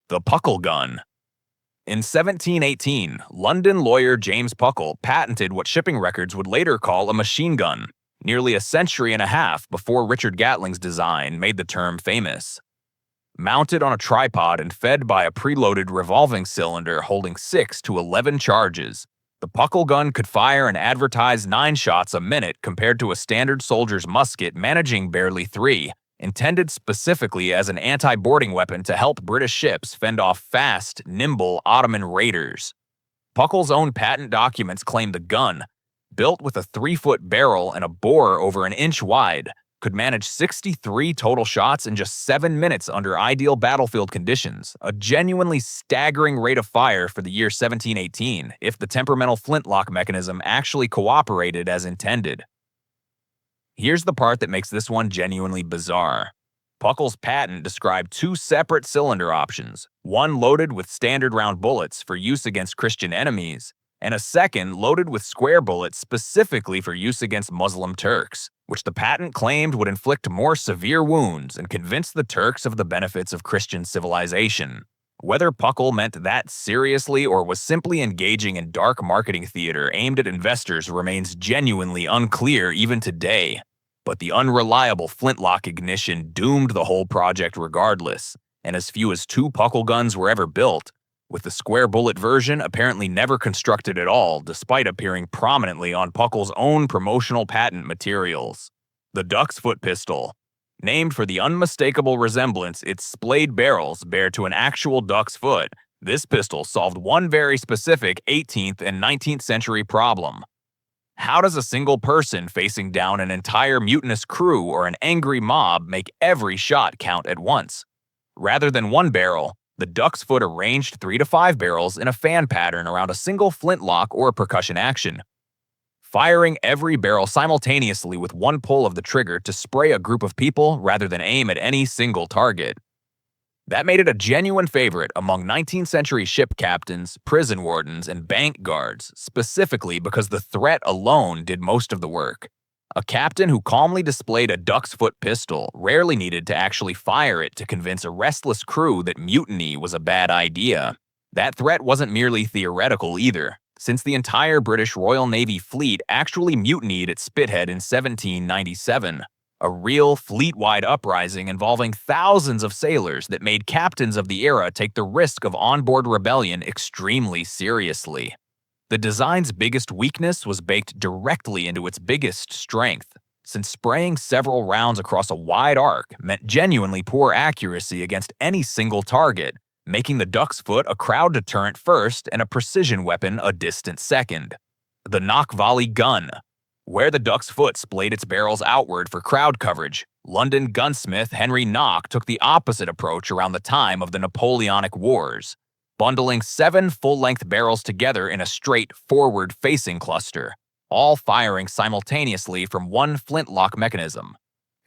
The Puckle Gun. In 1718, London lawyer James Puckle patented what shipping records would later call a machine gun, nearly a century and a half before Richard Gatling's design made the term famous. Mounted on a tripod and fed by a preloaded revolving cylinder holding 6 to 11 charges, the Puckle gun could fire an advertised 9 shots a minute compared to a standard soldier's musket managing barely 3, intended specifically as an anti-boarding weapon to help British ships fend off fast, nimble Ottoman raiders. Puckle's own patent documents claim the gun, built with a 3-foot barrel and a bore over an inch wide, could manage 63 total shots in just 7 minutes under ideal battlefield conditions, a genuinely staggering rate of fire for the year 1718 if the temperamental flintlock mechanism actually cooperated as intended. Here's the part that makes this one genuinely bizarre. Puckle's patent described 2 separate cylinder options, one loaded with standard round bullets for use against Christian enemies, and a second loaded with square bullets specifically for use against Muslim Turks, which the patent claimed would inflict more severe wounds and convince the Turks of the benefits of Christian civilization. Whether Puckle meant that seriously or was simply engaging in dark marketing theater aimed at investors remains genuinely unclear even today. But the unreliable flintlock ignition doomed the whole project regardless, and as few as 2 Puckle guns were ever built, with the square bullet version apparently never constructed at all despite appearing prominently on Puckle's own promotional patent materials. The Duck's Foot Pistol. Named for the unmistakable resemblance its splayed barrels bear to an actual duck's foot, this pistol solved one very specific 18th and 19th century problem. How does a single person facing down an entire mutinous crew or an angry mob make every shot count at once? Rather than one barrel, the duck's foot arranged 3 to 5 barrels in a fan pattern around a single flintlock or percussion action, firing every barrel simultaneously with one pull of the trigger to spray a group of people rather than aim at any single target. That made it a genuine favorite among 19th century ship captains, prison wardens, and bank guards, specifically because the threat alone did most of the work. A captain who calmly displayed a duck's foot pistol rarely needed to actually fire it to convince a restless crew that mutiny was a bad idea. That threat wasn't merely theoretical either, since the entire British Royal Navy fleet actually mutinied at Spithead in 1797. A real fleet-wide uprising involving thousands of sailors that made captains of the era take the risk of onboard rebellion extremely seriously. The design's biggest weakness was baked directly into its biggest strength, since spraying several rounds across a wide arc meant genuinely poor accuracy against any single target, making the duck's foot a crowd deterrent first and a precision weapon a distant second. The Nock Volley Gun. Where the duck's foot splayed its barrels outward for crowd coverage, London gunsmith Henry Nock took the opposite approach around the time of the Napoleonic Wars, bundling 7 full-length barrels together in a straight forward-facing cluster, all firing simultaneously from one flintlock mechanism.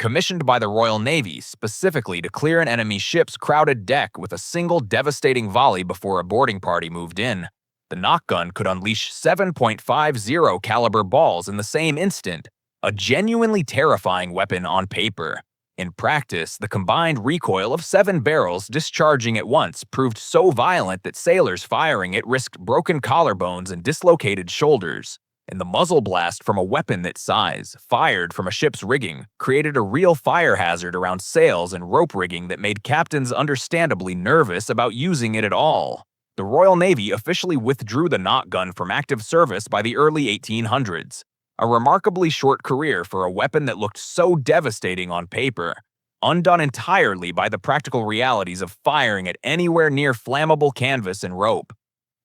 Commissioned by the Royal Navy specifically to clear an enemy ship's crowded deck with a single devastating volley before a boarding party moved in, the Nock gun could unleash 7.50 caliber balls in the same instant, a genuinely terrifying weapon on paper. In practice, the combined recoil of 7 barrels discharging at once proved so violent that sailors firing it risked broken collarbones and dislocated shoulders, and the muzzle blast from a weapon that size, fired from a ship's rigging, created a real fire hazard around sails and rope rigging that made captains understandably nervous about using it at all. The Royal Navy officially withdrew the Nock gun from active service by the early 1800s. A remarkably short career for a weapon that looked so devastating on paper, undone entirely by the practical realities of firing at anywhere near flammable canvas and rope.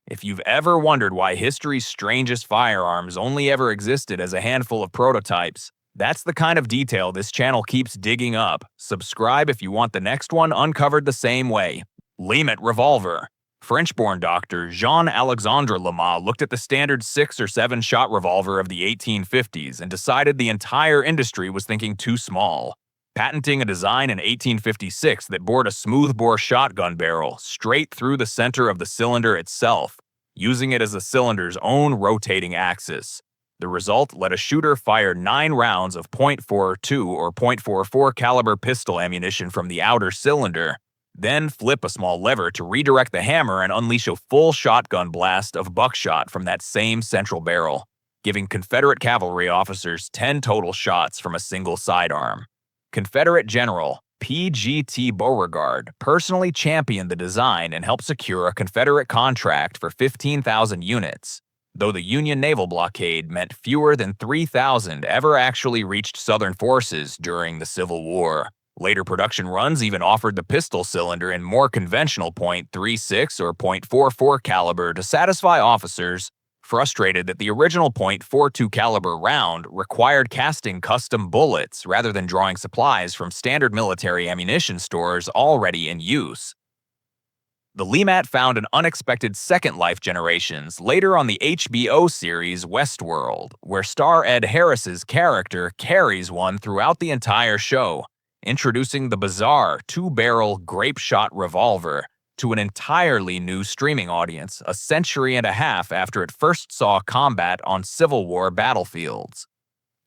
If you've ever wondered why history's strangest firearms only ever existed as a handful of prototypes, that's the kind of detail this channel keeps digging up. Subscribe if you want the next one uncovered the same way. LeMat Revolver. French-born doctor Jean-Alexandre LeMat looked at the standard 6 or 7 shot revolver of the 1850s and decided the entire industry was thinking too small, patenting a design in 1856 that bored a smoothbore shotgun barrel straight through the center of the cylinder itself, using it as the cylinder's own rotating axis. The result let a shooter fire 9 rounds of .42 or .44 caliber pistol ammunition from the outer cylinder, Then flip a small lever to redirect the hammer and unleash a full shotgun blast of buckshot from that same central barrel, giving Confederate cavalry officers 10 total shots from a single sidearm. Confederate General P.G.T. Beauregard personally championed the design and helped secure a Confederate contract for 15,000 units, though the Union naval blockade meant fewer than 3,000 ever actually reached Southern forces during the Civil War. Later production runs even offered the pistol cylinder in more conventional .36 or .44 caliber to satisfy officers frustrated that the original .42 caliber round required casting custom bullets rather than drawing supplies from standard military ammunition stores already in use. The LeMat found an unexpected second life generations later on the HBO series Westworld, where star Ed Harris's character carries one throughout the entire show, introducing the bizarre two-barrel grapeshot revolver to an entirely new streaming audience a century and a half after it first saw combat on Civil War battlefields.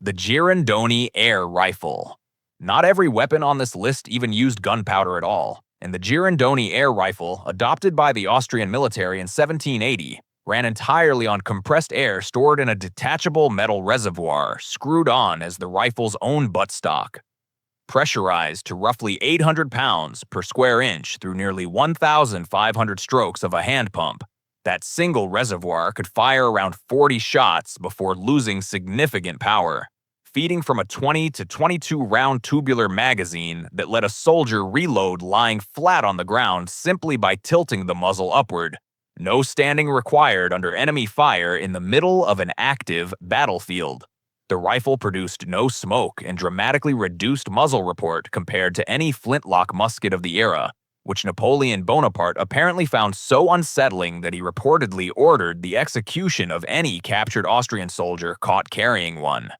The Girandoni Air Rifle. Not every weapon on this list even used gunpowder at all, and the Girandoni Air Rifle, adopted by the Austrian military in 1780, ran entirely on compressed air stored in a detachable metal reservoir screwed on as the rifle's own buttstock. Pressurized to roughly 800 pounds per square inch through nearly 1,500 strokes of a hand pump, that single reservoir could fire around 40 shots before losing significant power, feeding from a 20 to 22 round tubular magazine that let a soldier reload lying flat on the ground simply by tilting the muzzle upward. No standing required under enemy fire in the middle of an active battlefield. The rifle produced no smoke and dramatically reduced muzzle report compared to any flintlock musket of the era, which Napoleon Bonaparte apparently found so unsettling that he reportedly ordered the execution of any captured Austrian soldier caught carrying one.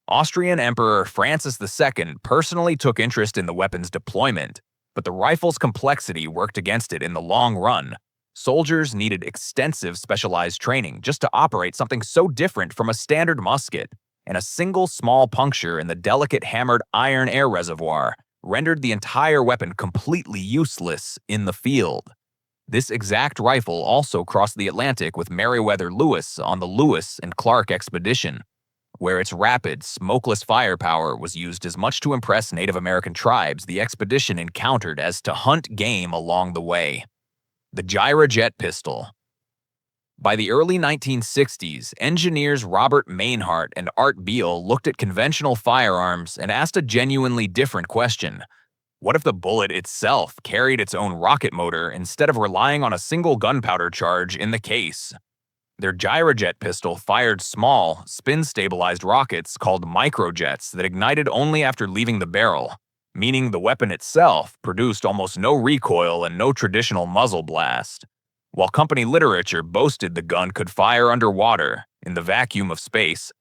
Austrian Emperor Francis II personally took interest in the weapon's deployment, but the rifle's complexity worked against it in the long run. Soldiers needed extensive specialized training just to operate something so different from a standard musket, and a single small puncture in the delicate hammered iron air reservoir rendered the entire weapon completely useless in the field. This exact rifle also crossed the Atlantic with Meriwether Lewis on the Lewis and Clark expedition, where its rapid, smokeless firepower was used as much to impress Native American tribes the expedition encountered as to hunt game along the way. The Gyrojet Pistol. By the early 1960s, engineers Robert Mainhart and Art Beal looked at conventional firearms and asked a genuinely different question. What if the bullet itself carried its own rocket motor instead of relying on a single gunpowder charge in the case? Their Gyrojet pistol fired small, spin-stabilized rockets called microjets that ignited only after leaving the barrel, meaning the weapon itself produced almost no recoil and no traditional muzzle blast. While company literature boasted the gun could fire underwater, in the vacuum of space,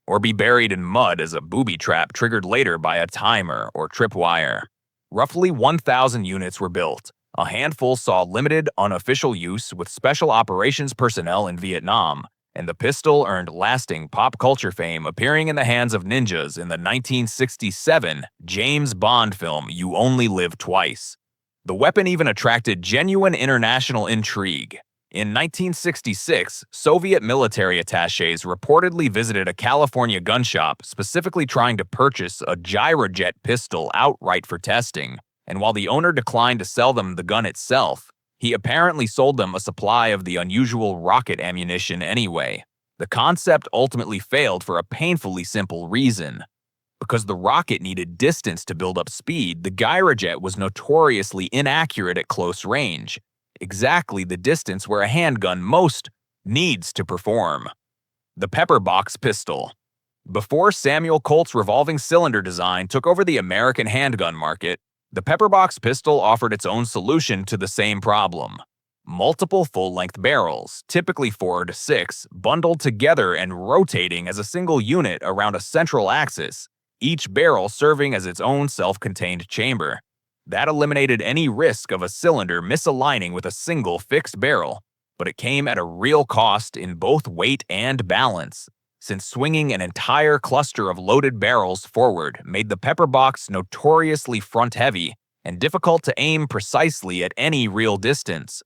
or be buried in mud as a booby trap triggered later by a timer or tripwire. Roughly 1,000 units were built. A handful saw limited, unofficial use with special operations personnel in Vietnam, and the pistol earned lasting pop culture fame appearing in the hands of ninjas in the 1967 James Bond film You Only Live Twice. The weapon even attracted genuine international intrigue. In 1966, Soviet military attachés reportedly visited a California gun shop specifically trying to purchase a Gyrojet pistol outright for testing, and while the owner declined to sell them the gun itself, he apparently sold them a supply of the unusual rocket ammunition anyway. The concept ultimately failed for a painfully simple reason. Because the rocket needed distance to build up speed, the Gyrojet was notoriously inaccurate at close range, exactly the distance where a handgun most needs to perform. The Pepperbox Pistol. Before Samuel Colt's revolving cylinder design took over the American handgun market, the Pepperbox Pistol offered its own solution to the same problem. Multiple full-length barrels, typically 4 to 6, bundled together and rotating as a single unit around a central axis, each barrel serving as its own self-contained chamber. That eliminated any risk of a cylinder misaligning with a single fixed barrel, but it came at a real cost in both weight and balance, since swinging an entire cluster of loaded barrels forward made the Pepperbox notoriously front-heavy and difficult to aim precisely at any real distance.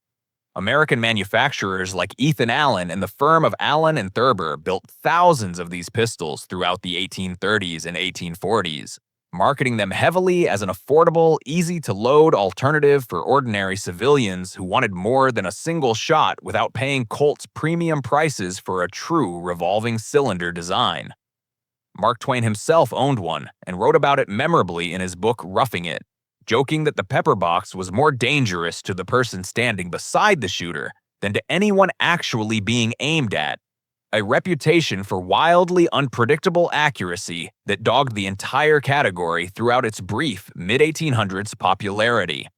American manufacturers like Ethan Allen and the firm of Allen and Thurber built thousands of these pistols throughout the 1830s and 1840s, marketing them heavily as an affordable, easy-to-load alternative for ordinary civilians who wanted more than a single shot without paying Colt's premium prices for a true revolving cylinder design. Mark Twain himself owned one and wrote about it memorably in his book Roughing It, joking that the Pepperbox was more dangerous to the person standing beside the shooter than to anyone actually being aimed at, a reputation for wildly unpredictable accuracy that dogged the entire category throughout its brief mid-1800s popularity.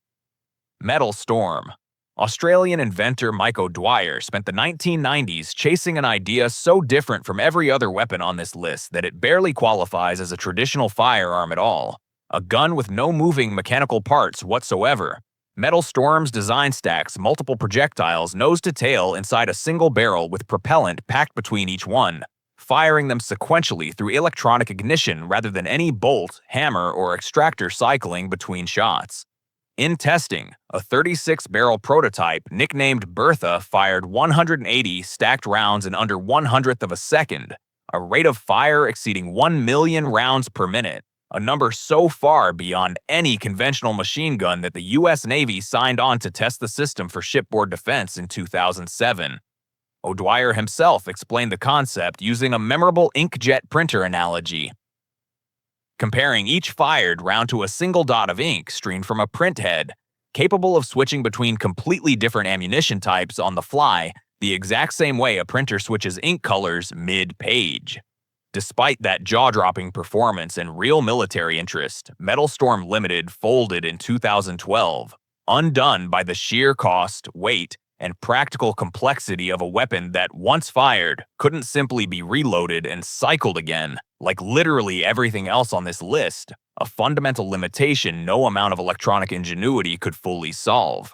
Metal Storm. Australian inventor Mike O'Dwyer spent the 1990s chasing an idea so different from every other weapon on this list that it barely qualifies as a traditional firearm at all. A gun with no moving mechanical parts whatsoever. Metal Storm's design stacks multiple projectiles nose to tail inside a single barrel with propellant packed between each one, firing them sequentially through electronic ignition rather than any bolt, hammer, or extractor cycling between shots. In testing, a 36-barrel prototype nicknamed Bertha fired 180 stacked rounds in under 1/100th of a second, a rate of fire exceeding 1 million rounds per minute, a number so far beyond any conventional machine gun that the U.S. Navy signed on to test the system for shipboard defense in 2007. O'Dwyer himself explained the concept using a memorable inkjet printer analogy, comparing each fired round to a single dot of ink streamed from a print head, capable of switching between completely different ammunition types on the fly, the exact same way a printer switches ink colors mid-page. Despite that jaw-dropping performance and real military interest, Metal Storm Limited folded in 2012, undone by the sheer cost, weight, and practical complexity of a weapon that, once fired, couldn't simply be reloaded and cycled again, like literally everything else on this list, a fundamental limitation no amount of electronic ingenuity could fully solve.